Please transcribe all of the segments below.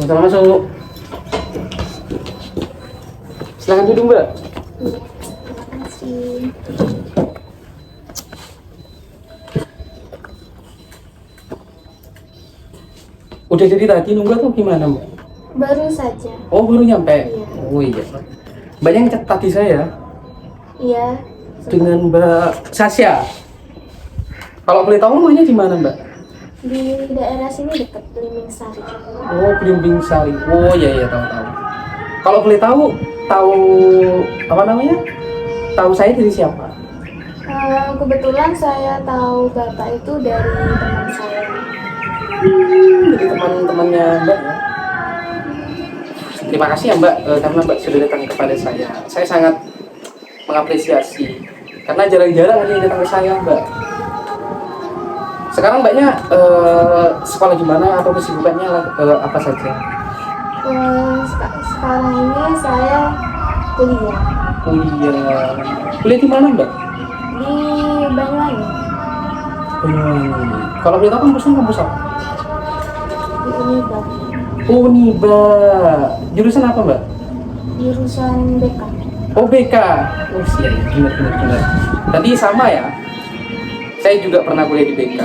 Sama-sama masuk. Silakan duduk, Mbak. Terima kasih. Udah dari tadi nunggu atau gimana, Mbak? Baru saja. Oh, baru nyampe? Iya. Oh iya. Mbak yang chat tadi saya Iya. dengan Mbak Sasya. Kalau boleh tahu rumahnya di mana, Mbak? Di daerah sini dekat Belimbing Sari. Oh, Belimbing Sari. Oh iya tahu. Kalau boleh tahu apa namanya? Tahu saya dari siapa? Kebetulan saya tahu Bapak itu dari teman saya. Dari teman-temannya Mbak ya. Terima kasih ya Mbak, karena Mbak sudah datang kepada saya. Saya sangat mengapresiasi. Karena jarang-jarang ada yang datang ke saya, Mbak. Sekarang Mbaknya sekolah gimana atau kesibukannya apa saja? Sekarang ini saya kuliah Kuliah di mana, Mbak? di Banyuwangi, Kalau boleh tahu kampus apa? di Uniba, Uniba. Jurusan apa, Mbak? jurusan BK. Oh, BK. Oh, iya, benar. Tadi sama ya. Saya juga pernah kuliah di BK.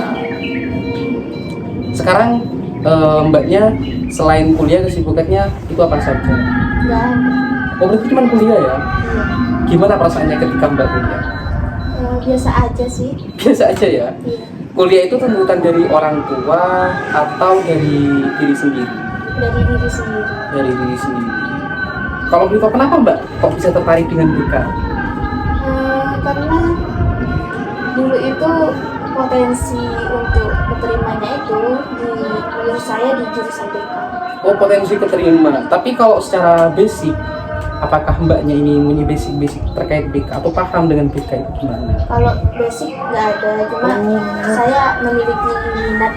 Sekarang Mbaknya selain kuliah kesibukannya itu apa saja? Nggak ada. Oh, berarti cuma kuliah ya? Iya. Gimana perasaannya ketika Mbak kuliah? Biasa aja sih. Biasa aja ya? Iya. Kuliah itu tuntutan dari orang tua atau dari diri sendiri? Dari diri sendiri. Dari diri sendiri. Kalau begitu kenapa Mbak kok bisa tertarik dengan BK? Karena dulu itu potensi untuk keterimanya itu menurut saya di jurusan BK. Oh, potensi keterima. Tapi kalau secara basic, apakah Mbaknya ini punya basic terkait BK atau paham dengan BK itu gimana? Kalau basic nggak ada, cuma saya memiliki minat.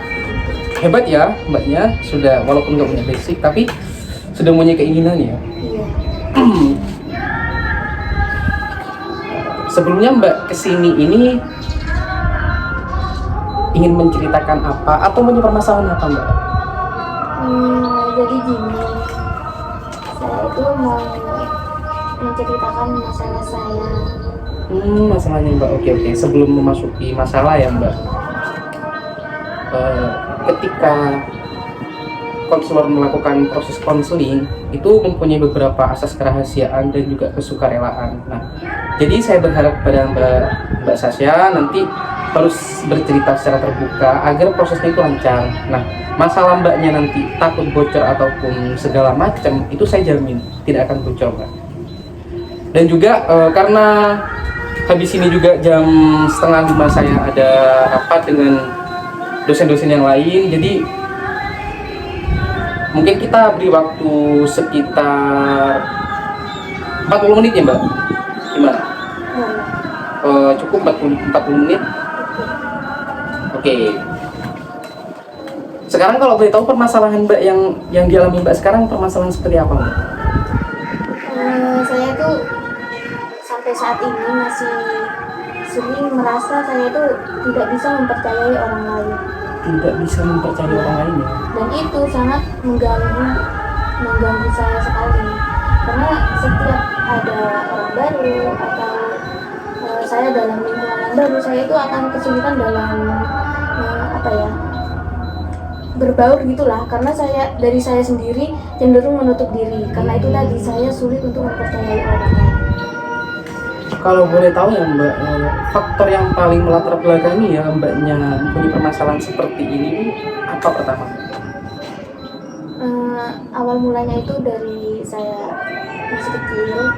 Hebat ya Mbaknya, sudah walaupun nggak punya basic tapi sudah punya keinginan ya. Iya. Sebelumnya Mbak kesini ini ingin menceritakan apa atau punya permasalahan apa Mbak? Jadi gini, saya itu mau menceritakan masalah saya. Masalahnya Mbak, oke. Sebelum memasuki masalah ya Mbak, ketika konselor melakukan proses konseling itu mempunyai beberapa asas kerahasiaan dan juga kesukarelaan. Nah, jadi saya berharap kepada Mbak Sasya nanti harus bercerita secara terbuka agar prosesnya itu lancar. Nah, masalah Mbaknya nanti takut bocor ataupun segala macam itu saya jamin tidak akan bocor Mbak. Dan juga karena habis ini juga jam 4:30 saya ada rapat dengan dosen-dosen yang lain, jadi mungkin kita beri waktu sekitar 40 menit ya Mbak? Gimana? Cukup 40 menit? Oke. Sekarang kalau boleh tahu permasalahan Mbak yang dialami Mbak sekarang permasalahan seperti apa Mbak? Saya tuh sampai saat ini masih sering merasa saya tuh tidak bisa mempercayai orang lain. Tidak bisa mempercayai orang lain ya? Dan itu sangat mengganggu saya sekali. Karena setiap ada orang baru atau saya dalam lingkungan yang baru, saya itu akan kesulitan dalam berbaur gitulah, karena dari saya sendiri cenderung menutup diri. Karena itu tadi saya sulit untuk mempercayai orang lain. Kalau boleh tahu ya Mbak, faktor yang paling melatar belakangi ya Mbaknya punya permasalahan seperti ini apa pertama? Awal mulanya itu dari saya masih kecil,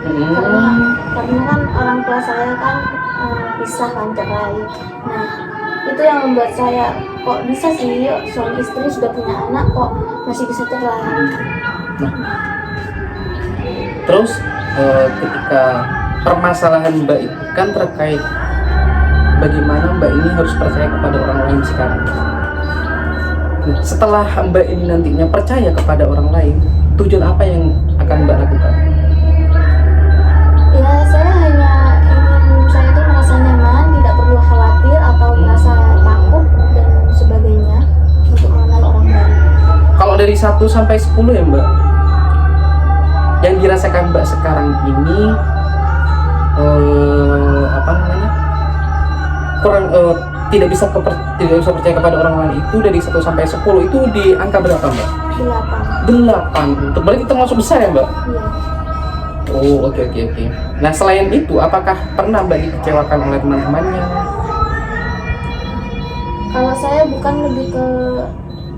karena kan orang tua saya kan pisah kan, cerai. Nah, itu yang membuat saya kok bisa sih suami istri sudah punya anak kok masih bisa cerai. Terus ketika permasalahan Mbak itu kan terkait bagaimana Mbak ini harus percaya kepada orang lain sekarang. Nah, setelah Mbak ini nantinya percaya kepada orang lain, tujuan apa yang akan Mbak lakukan? Ya, saya hanya ingin saya itu merasa nyaman, tidak perlu khawatir atau merasa takut dan sebagainya untuk mengenal orang baru. Kalau dari 1 sampai 10 ya Mbak, yang dirasakan Mbak sekarang ini apa namanya, kurang tidak bisa percaya kepada orang lain itu dari 1 sampai 10 itu di angka berapa Mbak? 8. Untuk berarti termasuk besar ya Mbak? Iya. Oh oke. Nah selain itu apakah pernah Mbak dikecewakan oleh teman-temannya? Kalau saya bukan lebih ke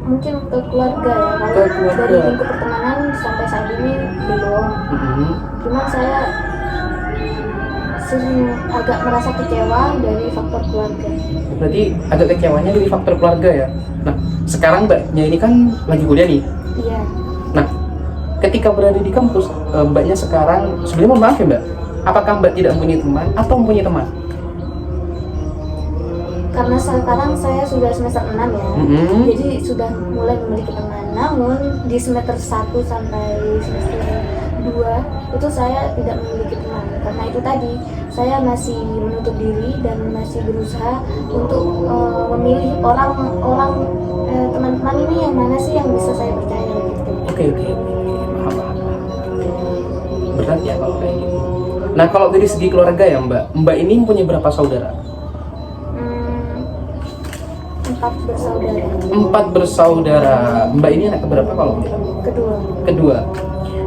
mungkin ke keluarga ya. Kalau Ke keluarga. dari lingkup pertemanan sampai saat ini belum. Cuma saya sering agak merasa kecewa dari faktor keluarga. Berarti agak kecewanya dari faktor keluarga ya. Nah sekarang Mbaknya ini kan lagi kuliah nih. Iya. Nah ketika berada di kampus, Mbaknya sekarang sebenarnya mohon maaf ya Mbak, apakah Mbak tidak mempunyai teman atau mempunyai teman? Karena sekarang saya sudah semester 6 ya. Jadi sudah mulai memiliki teman. Namun di semester 1 sampai semester 2 itu saya tidak memiliki teman. Karena itu tadi saya masih menutup diri dan masih berusaha untuk memilih orang-orang teman-teman ini yang mana sih yang bisa saya percaya gitu. Oke. Paham. Berat ya kalau kayak gitu. Nah kalau dari segi keluarga ya Mbak ini punya berapa saudara? 4 bersaudara. 4 bersaudara. Mbak ini anak keberapa kalau boleh tahu? Kedua.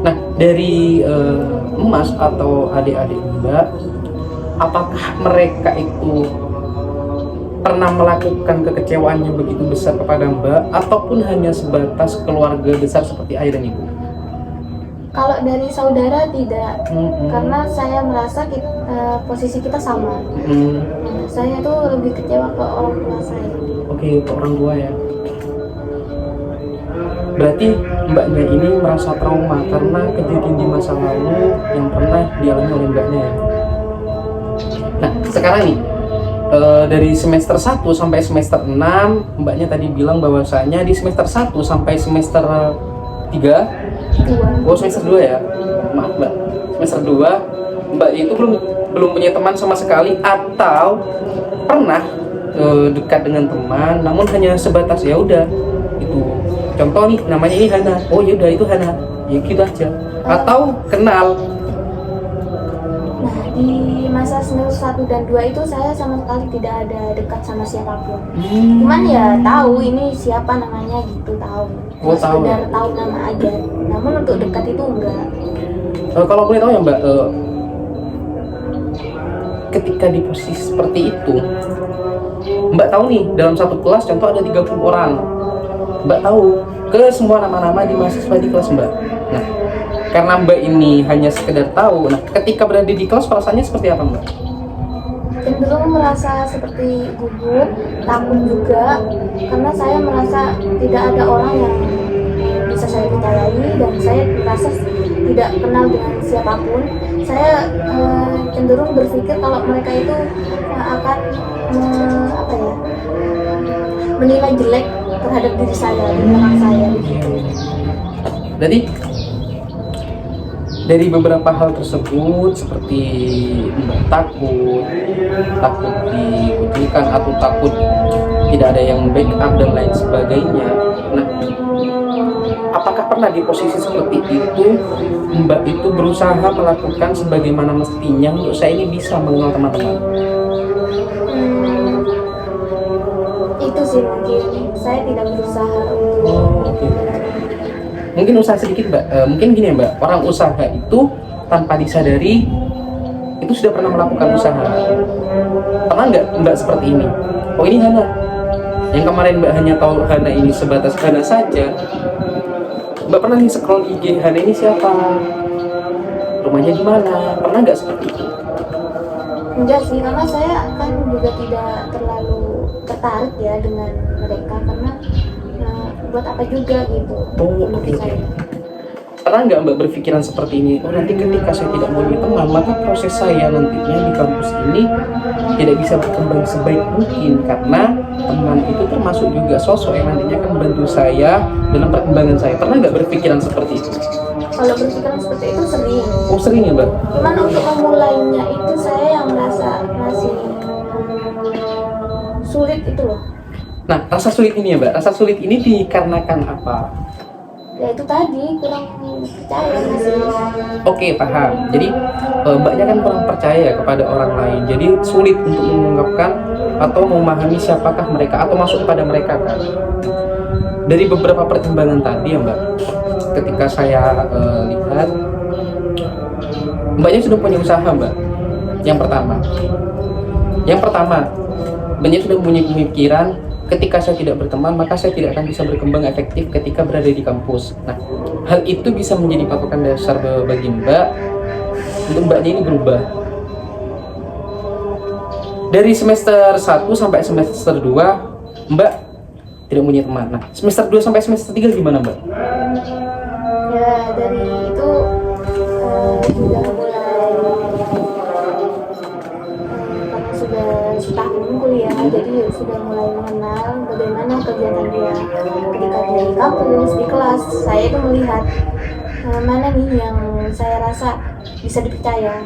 Nah dari emas atau adik-adik Mbak, apakah mereka itu pernah melakukan kekecewaan yang begitu besar kepada Mbak ataupun hanya sebatas keluarga besar seperti ayah dan ibu? Kalau dari saudara tidak, karena saya merasa posisi kita sama. Saya tuh lebih kecewa ke orang tua saya. Oke, ke orang tua ya. Berarti Mbaknya ini merasa trauma karena kejadian di masa lalu yang pernah dialami oleh Mbaknya ya. Nah, sekarang nih dari semester 1 sampai semester 6, Mbaknya tadi bilang bahwasanya di semester 1 sampai semester 3, semester 2 ya. Maaf Mbak. Semester 2 Mbak itu belum punya teman sama sekali atau pernah dekat dengan teman namun hanya sebatas ya udah itu. Contoh nih namanya ini Hana. Oh ya udah itu Hana. Ya gitu aja. Atau kenal. Nah, di masa semester 1 dan 2 itu saya sama sekali tidak ada dekat sama siapapun. Cuman ya tahu ini siapa namanya gitu, tahu. Tahu. Sekedar tahu nama aja. Namun untuk dekat itu enggak. Kalau boleh tahu ya Mbak, ketika di posisi seperti itu, Mbak tahu nih dalam satu kelas contoh ada 30 orang. Mbak tahu ke semua nama-nama di mahasiswa di kelas Mbak. Nah, karena Mbak ini hanya sekedar tahu, nah ketika berada di kelas perasaannya seperti apa Mbak? Cenderung merasa seperti gugup, takut juga, karena saya merasa tidak ada orang yang bisa saya percayai dan saya merasa tidak kenal dengan siapapun. Saya cenderung berpikir kalau mereka itu akan menilai jelek terhadap diri saya, di belakang saya begitu. Jadi dari beberapa hal tersebut seperti Mbak takut dikucilkan atau takut tidak ada yang backup dan lain sebagainya. Nah, apakah pernah di posisi seperti itu Mbak itu berusaha melakukan sebagaimana mestinya untuk saya ini bisa mengenal teman-teman? Itu sih mungkin saya tidak berusaha untuk. Okay. Mungkin usaha sedikit Mbak, mungkin gini ya Mbak, orang usaha itu tanpa disadari itu sudah pernah melakukan usaha. Pernah nggak Mbak seperti ini? Oh ini Hana, yang kemarin Mbak hanya tahu Hana ini sebatas Hana saja. Mbak pernah nih scroll IG Hana ini siapa? Rumahnya di mana? Pernah nggak seperti itu? Enggak sih, karena saya kan juga tidak terlalu tertarik ya dengan mereka karena buat apa juga gitu. Oke. Pernah nggak Mbak berpikiran seperti ini? Oh nanti ketika saya tidak punya teman, maka proses saya nantinya di kampus ini tidak bisa berkembang sebaik mungkin karena teman itu termasuk juga sosok yang nantinya akan membantu saya dalam perkembangan saya. Pernah nggak berpikiran seperti itu? Kalau berpikiran seperti itu sering. Oh sering ya Mbak? Cuman untuk memulainya itu saya yang merasa masih sulit itu loh. Nah, rasa sulit ini ya Mbak, rasa sulit ini dikarenakan apa? ya itu tadi kurang percaya masih. Oke, paham. Jadi mbaknya kan kurang percaya kepada orang lain, jadi sulit untuk mengungkapkan atau memahami siapakah mereka atau masuk kepada mereka kan. Dari beberapa pertimbangan tadi ya mbak, ketika saya lihat, mbaknya sudah punya usaha mbak. Yang pertama, mbaknya sudah punya pemikiran, ketika saya tidak berteman, maka saya tidak akan bisa berkembang efektif ketika berada di kampus. Nah, hal itu bisa menjadi patokan dasar bagi mbak untuk mbaknya ini berubah. Dari semester 1 sampai semester 2, mbak tidak punya teman. Nah, semester 2 sampai semester 3 gimana mbak? Ya dari itu sudah mulai karena sudah setahun kuliah, jadi sudah mulai mengenal bagaimana kegiatan dia ketika dia di kampus, di kelas. Saya itu melihat mana nih yang saya rasa bisa dipercaya.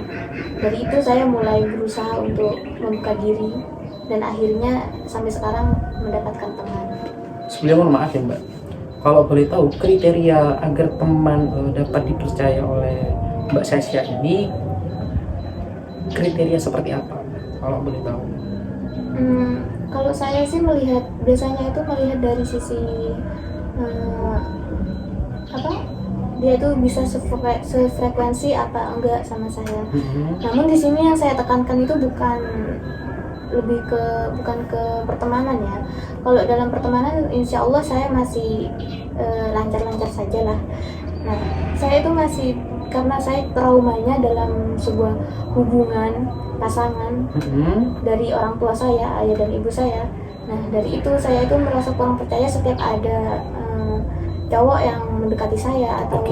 Dari itu saya mulai berusaha untuk membuka diri dan akhirnya sampai sekarang mendapatkan teman. Sebelumnya mohon maaf ya mbak, kalau boleh tahu kriteria agar teman dapat dipercaya oleh mbak Sasya ini kriteria seperti apa kalau boleh tahu? Kalau saya sih melihat, biasanya itu melihat dari sisi dia itu bisa sefrekuensi apa enggak sama saya. Namun di sini yang saya tekankan itu bukan ke pertemanan ya. Kalau dalam pertemanan insya Allah saya masih lancar-lancar saja lah. Nah, saya itu masih, karena saya traumanya dalam sebuah hubungan pasangan dari orang tua saya, ayah dan ibu saya. Nah, dari itu saya itu merasa kurang percaya setiap ada cowok yang mendekati saya atau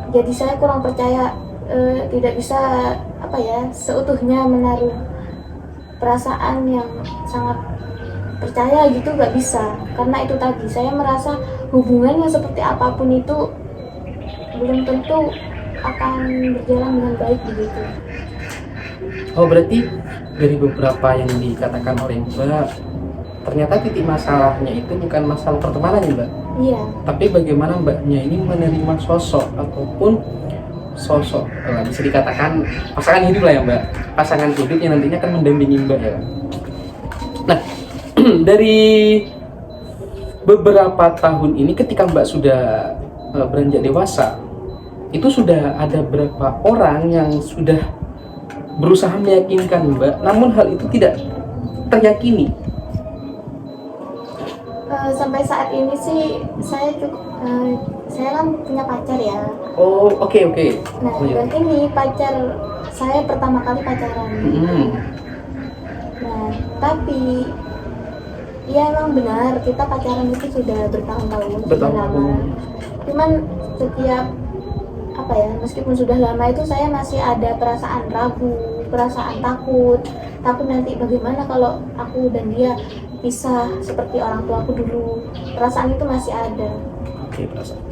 jadi saya kurang percaya, tidak bisa seutuhnya menaruh perasaan yang sangat percaya gitu, nggak bisa. Karena itu tadi saya merasa hubungan yang seperti apapun itu belum tentu akan berjalan dengan baik begitu. Oh, berarti dari beberapa yang dikatakan oleh mbak, ternyata titik masalahnya itu bukan masalah pertemanan ya mbak? Iya. Tapi bagaimana mbaknya ini menerima sosok ataupun sosok bisa dikatakan pasangan hidup lah ya mbak, pasangan hidup yang nantinya akan mendampingi mbak ya. Nah, dari beberapa tahun ini ketika mbak sudah beranjak dewasa, itu sudah ada berapa orang yang sudah berusaha meyakinkan mbak, namun hal itu tidak terjakini? Sampai saat ini sih saya kan punya pacar ya. Oh, oke. Nah, dan ini pacar saya pertama kali pacaran. Nah, tapi ya emang benar kita pacaran itu sudah bertahun-tahun, sudah lama. Cuman setiap meskipun sudah lama itu saya masih ada perasaan ragu, perasaan takut nanti bagaimana kalau aku dan dia pisah seperti orang tua aku dulu. Perasaan itu masih ada. Oke, perasaan.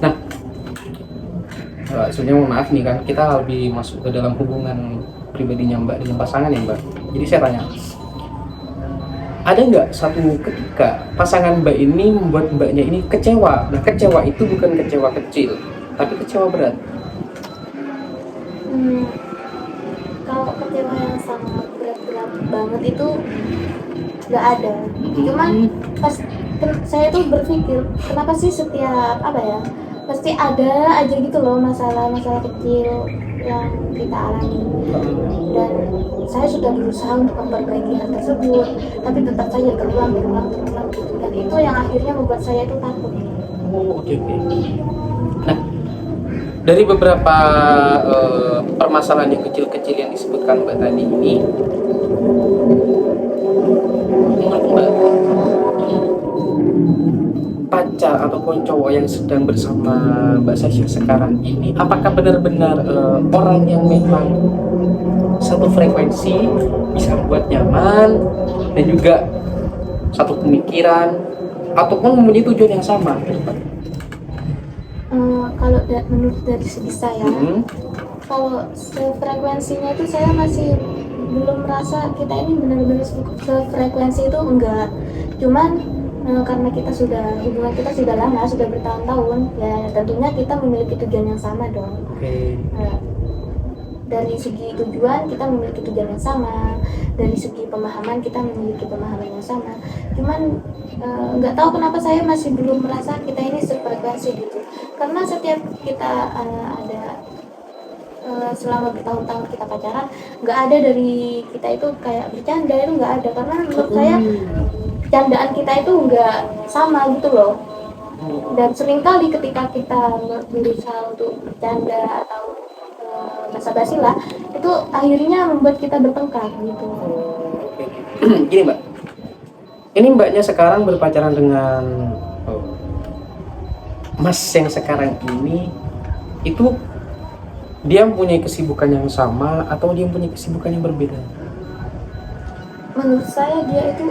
Nah, sebenarnya mohon maaf nih kan, kita lebih masuk ke dalam hubungan pribadinya mbak dengan pasangan ya mbak. Jadi saya tanya, ada nggak satu ketika pasangan mbak ini membuat mbaknya ini kecewa? Nah, kecewa itu bukan kecewa kecil, tapi kecewa berat. Kalau kecewa yang sangat berat banget itu nggak ada. Cuman pas saya tuh berpikir, kenapa sih setiap pasti ada aja gitu loh masalah kecil yang kita alami, dan saya sudah berusaha untuk memperbaiki hal tersebut, tapi tetap saja terulang gitu. Dan itu yang akhirnya membuat saya itu takut. Oh, oke. Nah, dari beberapa permasalahan yang kecil-kecil yang disebutkan mbak tadi ini, menurut mbak, pacar ataupun cowok yang sedang bersama mbak Sasya sekarang ini, apakah benar-benar orang yang memang satu frekuensi, bisa membuat nyaman dan juga satu pemikiran ataupun mempunyai tujuan yang sama? Kalau menurut dari segi saya, kalau sefrekuensinya itu saya masih belum merasa kita ini benar-benar sefrekuensi, itu enggak. Cuman karena hubungan kita sudah lama, sudah bertahun-tahun, ya tentunya kita memiliki tujuan yang sama dong. Nah, dari segi tujuan kita memiliki tujuan yang sama, dari segi pemahaman kita memiliki pemahaman yang sama. Cuman nggak tahu kenapa saya masih belum merasa kita ini sefrekuensi gitu. Karena setiap kita selama bertahun-tahun kita pacaran, nggak ada dari kita itu kayak bercanda, itu nggak ada. Karena menurut saya candaan kita itu nggak sama gitu loh. Dan seringkali ketika kita berusaha untuk bercanda atau basa-basi lah, itu akhirnya membuat kita bertengkar gitu. Gini Mbak, ini Mbaknya sekarang berpacaran dengan Mas yang sekarang ini, itu dia mempunyai kesibukan yang sama atau dia mempunyai kesibukan yang berbeda? Menurut saya dia itu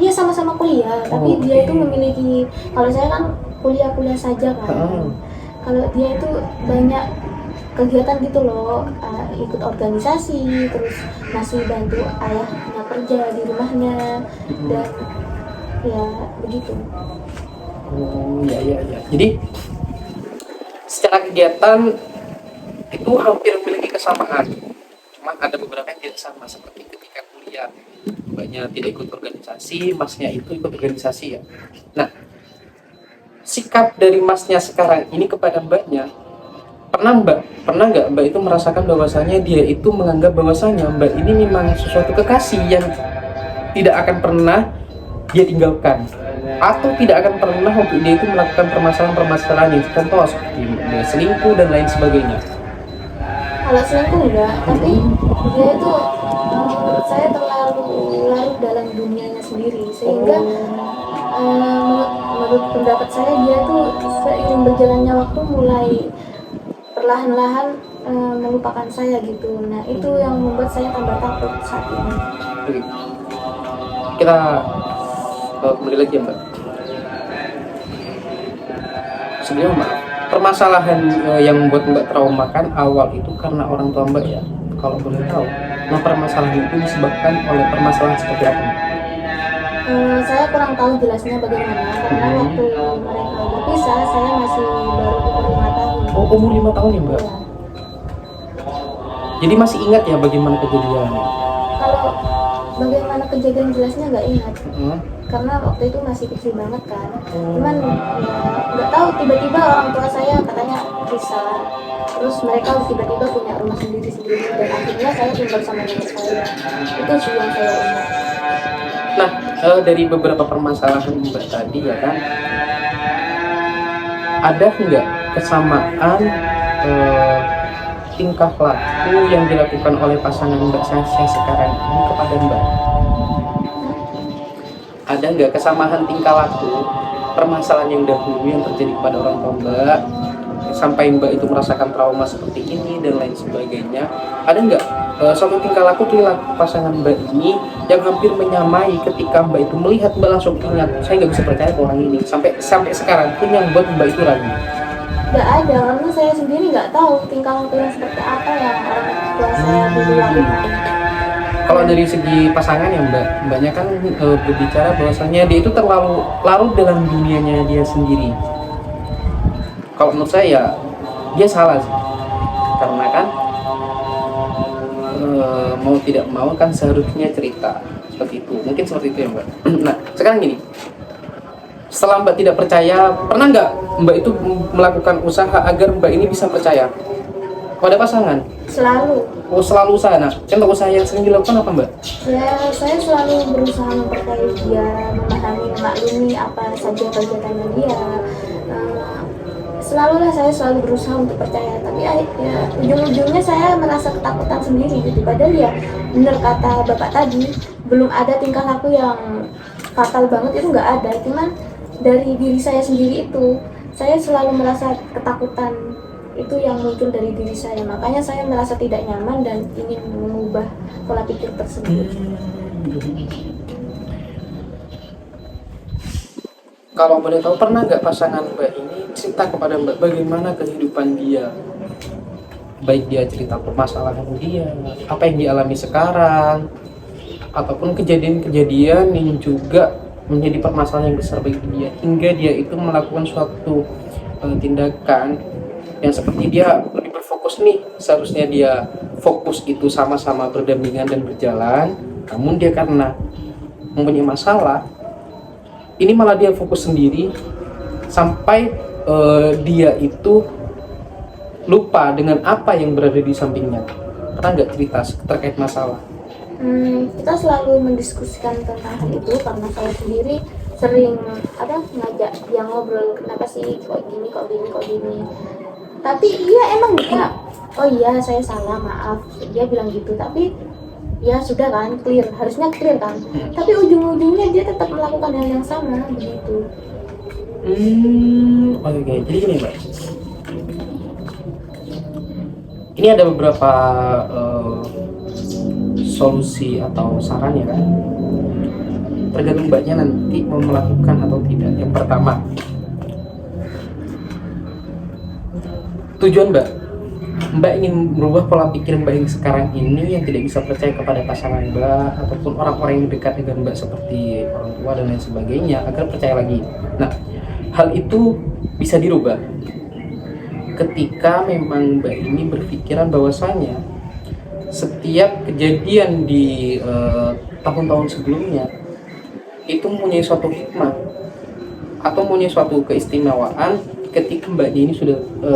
iya sama-sama kuliah, tapi dia itu memiliki, kalau saya kan kuliah saja kan. Kalau dia itu banyak kegiatan gitu loh, ikut organisasi, terus masih bantu ayahnya kerja di rumahnya, dan ya begitu. Ya. Jadi secara kegiatan itu hampir memiliki kesamaan, cuma ada beberapa yang tidak sama, seperti ketika kuliah Mbaknya tidak ikut organisasi, Masnya itu ikut organisasi ya. Nah, sikap dari Masnya sekarang ini kepada Mbaknya, pernah nggak Mbak itu merasakan bahwasanya dia itu menganggap bahwasanya Mbak ini memang sesuatu kekasih yang tidak akan pernah dia tinggalkan, atau tidak akan pernah untuk dia itu melakukan permasalahan-permasalahan ini, contoh seperti dia selingkuh dan lain sebagainya? Kalau selingkuh enggak, tapi dia itu menurut saya terlalu larut dalam dunianya sendiri, sehingga menurut pendapat saya dia tuh seiring berjalannya waktu mulai perlahan-lahan melupakan saya gitu. Nah itu yang membuat saya tambah takut saat ini. Kita kembali lagi ya Mbak. Sebelumnya Mbak, permasalahan yang membuat Mbak traumakan awal itu karena orang tua Mbak ya, kalau boleh tahu. Nah, permasalahan itu disebabkan oleh permasalahan seperti apa? Saya kurang tahu jelasnya bagaimana, karena waktu mereka berpisah saya masih baru umur 5 tahun. Oh, umur 5 tahun ya Mbak? Ya. Jadi masih ingat ya bagaimana kejadiannya? Kalau bagaimana kejadian jelasnya nggak ingat, karena waktu itu masih kecil banget kan. Cuman ya nggak tahu, tiba-tiba orang tua saya katanya pisah, terus mereka tiba-tiba punya rumah sendiri-sendiri, dan akhirnya saya tinggal sama nenek saya. Itu sih yang saya ingat. Nah, dari beberapa permasalahan Mbak tadi ya kan, ada nggak kesamaan tingkah laku yang dilakukan oleh pasangan Mbak saya sekarang ini kepada Mbak? Ada nggak kesamaan tingkah laku permasalahan yang dahulu yang terjadi pada orang tua Mbak sampai Mbak itu merasakan trauma seperti ini dan lain sebagainya? Ada nggak suatu tingkah laku perilaku pasangan Mbak ini yang hampir menyamai ketika Mbak itu melihat Mbak langsung ingat, saya nggak bisa percaya ke orang ini, sampai sekarang pun yang buat Mbak itu ragu? Nggak ada, karena saya sendiri nggak tahu tingkah laku yang seperti apa yang orang tua saya dulu lakukan. Kalau dari segi pasangan ya Mbaknya kan berbicara bahwasanya dia itu terlalu larut dalam dunianya dia sendiri. Kalau menurut saya ya dia salah sih, karena kan mau tidak mau kan seharusnya cerita seperti itu, mungkin seperti itu ya Mbak. Nah sekarang gini, setelah Mbak tidak percaya, pernah nggak Mbak itu melakukan usaha agar Mbak ini bisa percaya pada pasangan? Selalu. Oh, selalu usaha. Nah, contoh usaha yang sering dilakukan apa Mbak? Saya selalu berusaha mempercayai dia, memahami, memaklumi apa saja kegiatannya dia. Saya selalu berusaha untuk percaya, tapi ya ujung-ujungnya saya merasa ketakutan sendiri gitu. Padahal ya benar kata Bapak tadi, belum ada tingkah laku yang fatal banget, itu nggak ada. Cuman dari diri saya sendiri itu, saya selalu merasa ketakutan itu yang muncul dari diri saya. Makanya saya merasa tidak nyaman dan ingin mengubah pola pikir tersebut. Kalau boleh tahu, pernah nggak pasangan Mbak ini cerita kepada Mbak bagaimana kehidupan dia? Baik dia cerita permasalahan dia, apa yang dialami sekarang, ataupun kejadian-kejadian yang juga menjadi permasalahan yang besar bagi dia, hingga dia itu melakukan suatu tindakan yang seperti dia lebih berfokus nih, seharusnya dia fokus itu sama-sama berdampingan dan berjalan, namun dia karena mempunyai masalah ini malah dia fokus sendiri sampai dia itu lupa dengan apa yang berada di sampingnya. Pernah nggak cerita terkait masalah? Kita selalu mendiskusikan tentang hal itu karena saya sendiri sering ngajak dia ngobrol, kenapa sih kok gini kok gini kok gini. Tapi emang dia, oh iya saya salah maaf, dia bilang gitu. Tapi ya sudah kan, clear, harusnya clear kan. Tapi ujung-ujungnya dia tetap melakukan hal yang sama begitu. Oke. Jadi gini Mbak, ini ada beberapa solusi atau saran ya kan, tergantung Mbaknya nanti mau melakukan atau tidak. Yang pertama, tujuan Mbak ingin merubah pola pikir Mbak yang sekarang ini yang tidak bisa percaya kepada pasangan Mbak ataupun orang-orang yang dekat dengan Mbak seperti orang tua dan lain sebagainya agar percaya lagi. Nah, hal itu bisa dirubah ketika memang Mbak ini berpikiran bahwasanya setiap kejadian di tahun-tahun sebelumnya itu mempunyai suatu hikmah atau mempunyai suatu keistimewaan ketika Mbak ini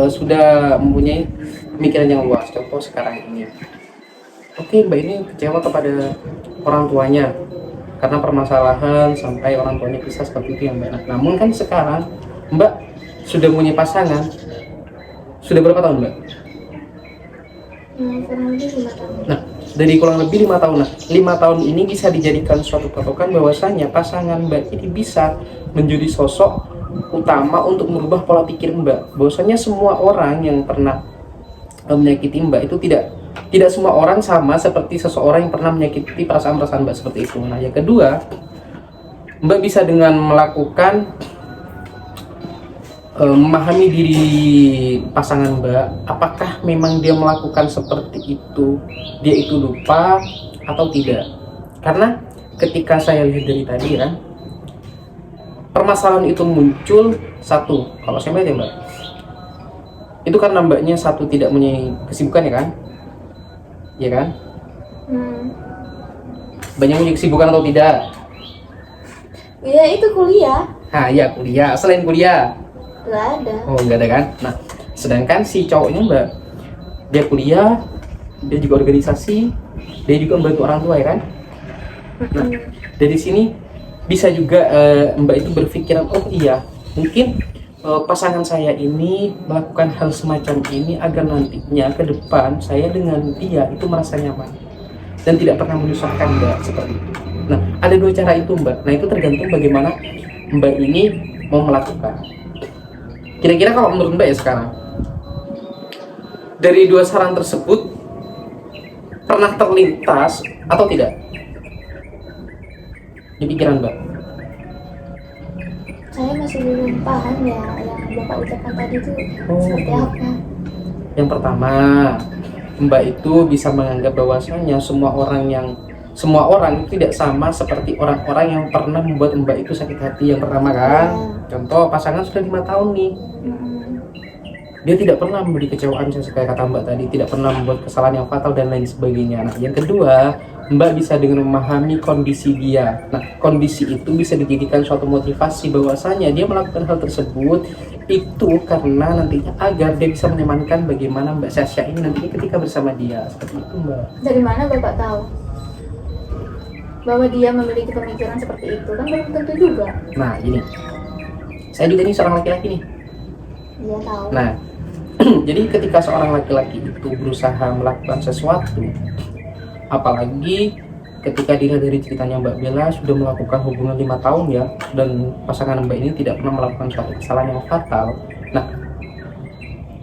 sudah mempunyai pemikiran yang luas. Contoh sekarang ini, oke, Mbak ini kecewa kepada orang tuanya karena permasalahan sampai orang tuanya pisah seperti itu yang Mbak. Namun kan sekarang Mbak sudah punya pasangan, sudah berapa tahun Mbak? Kurang lebih 5 tahun. Nah, dari kurang lebih 5 tahun. Nah, 5 tahun ini bisa dijadikan suatu patokan bahwasanya pasangan Mbak ini bisa menjadi sosok utama untuk merubah pola pikir Mbak. Bahwasanya semua orang yang pernah menyakiti Mbak itu tidak semua orang sama seperti seseorang yang pernah menyakiti perasaan-perasaan Mbak seperti itu. Nah, yang kedua, Mbak bisa dengan melakukan memahami diri pasangan Mbak, apakah memang dia melakukan seperti itu, dia itu lupa atau tidak. Karena ketika saya lihat dari tadi kan, permasalahan itu muncul satu, kalau saya melihat ya Mbak, itu karena Mbaknya satu tidak punya kesibukan ya kan, ya kan? Banyak punya kesibukan atau tidak? Ya itu kuliah. Nah ya kuliah, selain kuliah Nggak ada. oh nggak ada kan. Nah sedangkan si cowoknya Mbak, dia kuliah, dia juga organisasi, dia juga membantu orang tua ya kan. Nah dari sini bisa juga Mbak itu berpikiran, oh iya mungkin pasangan saya ini melakukan hal semacam ini agar nantinya ke depan saya dengan dia itu merasa nyaman dan tidak pernah menyusahkan Mbak seperti itu. Nah ada dua cara itu Mbak. Nah itu tergantung bagaimana Mbak ini mau melakukan. Kira-kira kalau menurut Mbak ya sekarang, dari dua saran tersebut pernah terlintas atau tidak di pikiran Mbak? Saya masih belum paham ya yang Bapak ucapkan tadi itu seperti apa. Yang pertama, Mbak itu bisa menganggap bahwasanya semua orang itu tidak sama seperti orang-orang yang pernah membuat Mbak itu sakit hati yang pertama kan. Contoh pasangan sudah 5 tahun nih, dia tidak pernah memberi kecewaan sesuai kata Mbak tadi, tidak pernah membuat kesalahan yang fatal dan lain sebagainya. Nah yang kedua, Mbak bisa dengan memahami kondisi dia. Nah kondisi itu bisa dijadikan suatu motivasi bahwasanya dia melakukan hal tersebut itu karena nantinya agar dia bisa menyamankan bagaimana Mbak Sasha ini nantinya ketika bersama dia. Seperti itu Mbak. Dari mana Bapak tahu bahwa dia memiliki pemikiran seperti itu? Kan belum tentu juga. Nah ini, saya juga ini seorang laki-laki nih. Dia tahu. Nah jadi ketika seorang laki-laki itu berusaha melakukan sesuatu, apalagi ketika dilihat dari ceritanya Mbak Bella sudah melakukan hubungan 5 tahun ya, dan pasangan Mbak ini tidak pernah melakukan suatu kesalahan yang fatal. Nah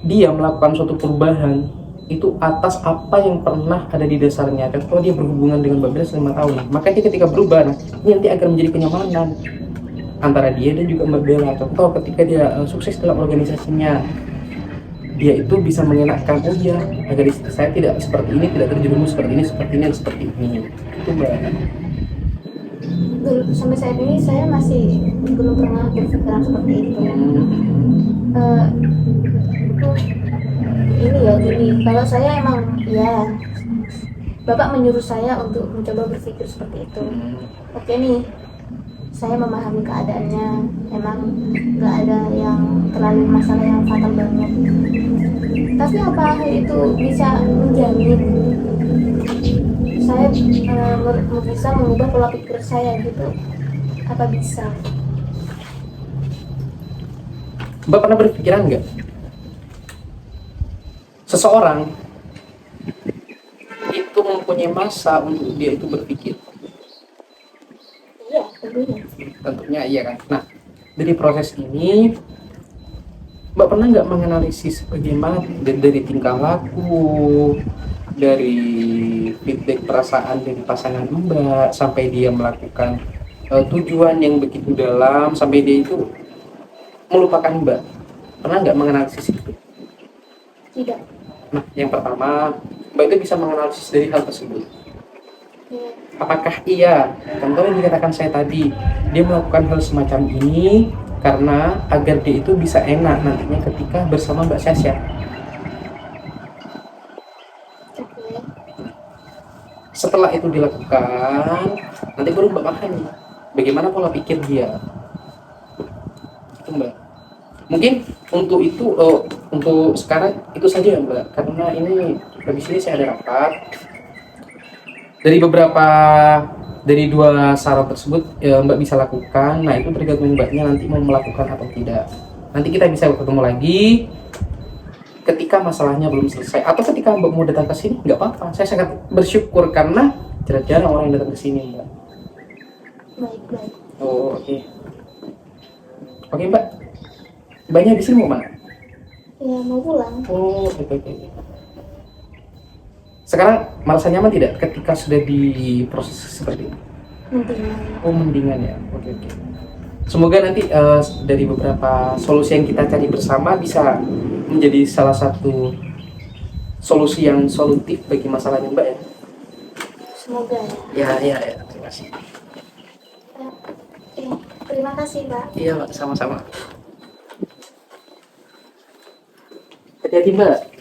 dia melakukan suatu perubahan itu atas apa yang pernah ada di dasarnya. Contoh dia berhubungan dengan Mbak Bella selama 5 tahun, makanya ketika berubah, nah ini nanti akan menjadi kenyamanan antara dia dan juga Mbak Bella. Contoh ketika dia sukses dalam organisasinya, dia itu bisa mengenakan, oh ya agar istri saya tidak seperti ini, tidak terjerumus seperti ini, seperti ini, dan seperti ini. Itu Mbak. sampai saat ini saya masih belum pernah berpikiran seperti itu. Eh, ini ya gini, kalau saya emang ya Bapak menyuruh saya untuk mencoba berpikir seperti itu. Oke nih, saya memahami keadaannya, emang nggak ada yang terlalu masalah yang fatal banget. Tapi apa hal itu bisa menjamin saya bisa mengubah pola pikir saya gitu? Apa bisa? Mbak pernah berpikiran nggak seseorang itu mempunyai masa untuk dia itu berpikir? Iya, tentunya. Tentunya iya kan. Nah, dari proses ini Mbak pernah nggak menganalisis bagaimana dari tingkah laku, dari feedback perasaan dari pasangan Mbak sampai dia melakukan tujuan yang begitu dalam sampai dia itu melupakan Mbak? Pernah nggak menganalisis itu? Tidak. Nah, yang pertama, Mbak itu bisa menganalisis dari hal tersebut. Iya. Apakah iya, contoh yang dikatakan saya tadi, dia melakukan hal semacam ini karena agar dia itu bisa enak nantinya ketika bersama Mbak Sasha. Oke. Setelah itu dilakukan, nanti baru Mbak pahami bagaimana pola pikir dia. Itu Mbak. Mungkin untuk itu, untuk sekarang itu saja Mbak, karena ini habis ini saya ada rapat. Dari dua saran tersebut Mbak bisa lakukan. Nah, itu tergantung Mbaknya nanti mau melakukan atau tidak. Nanti kita bisa ketemu lagi ketika masalahnya belum selesai, atau ketika Mbak mau datang ke sini nggak apa-apa. Saya sangat bersyukur karena jarang-jarang orang yang datang ke sini Mbak. Baik. Oh, oke. Oke Mbak, Mbaknya di sini mau mana? Ya, mau pulang. Oh, oke. Sekarang merasa nyaman tidak ketika sudah di proses seperti ini? Mendingan. Oh, mendingan ya. Oke. Semoga nanti dari beberapa solusi yang kita cari bersama bisa menjadi salah satu solusi yang solutif bagi masalahnya Mbak ya. Semoga ya. Ya. Terima kasih. Terima kasih, Pak. Iya Mbak, sama-sama. Hati-hati Mbak.